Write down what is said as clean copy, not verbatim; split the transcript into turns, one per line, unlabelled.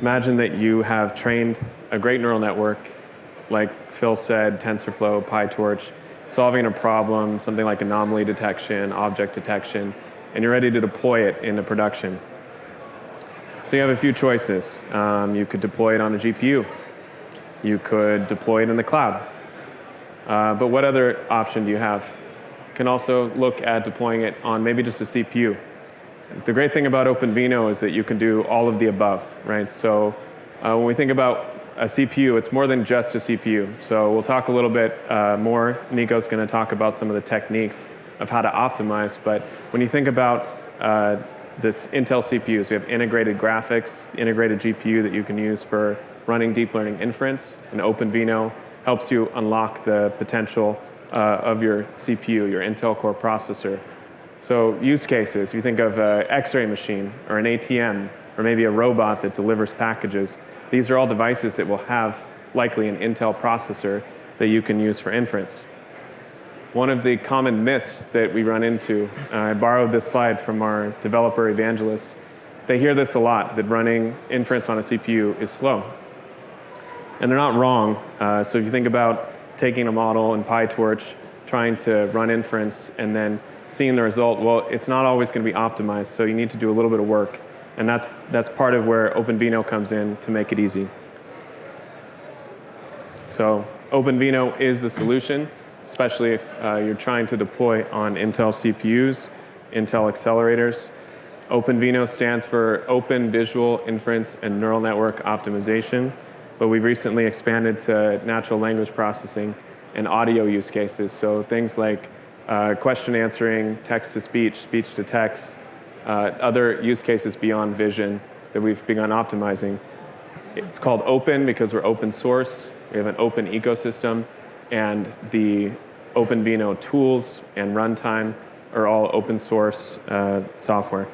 Imagine that you have trained a great neural network, like Phil said, TensorFlow, PyTorch, solving a problem, something like anomaly detection, object detection, and you're ready to deploy it into production. So you have a few choices. You could deploy it on a GPU. You could deploy it in the cloud. But what other option do you have? You can also look at deploying it on maybe just a CPU. The great thing about OpenVINO is that you can do all of the above, right? So when we think about a CPU, it's more than just a CPU. So we'll talk a little bit more. Nico's going to talk about some of the techniques of how to optimize. But when you think about this Intel CPUs, we have integrated graphics, integrated GPU that you can use for running deep learning inference. And OpenVINO helps you unlock the potential of your CPU, your Intel Core processor. So use cases, if you think of an X-ray machine or an ATM or maybe a robot that delivers packages, these are all devices that will have likely an Intel processor that you can use for inference. One of the common myths that we run into, I borrowed this slide from our developer evangelists. They hear this a lot, that running inference on a CPU is slow. And they're not wrong. So if you think about taking a model in PyTorch, trying to run inference, and then seeing the result, well, it's not always going to be optimized, so you need to do a little bit of work. And that's part of where OpenVINO comes in to make it easy. So OpenVINO is the solution, especially if you're trying to deploy on Intel CPUs, Intel accelerators. OpenVINO stands for Open Visual Inference and Neural Network Optimization, but we've recently expanded to natural language processing and audio use cases. So things like question answering, text-to-speech, speech-to-text, other use cases beyond vision that we've begun optimizing. It's called open because we're open source. We have an open ecosystem, and the OpenVINO tools and runtime are all open source software.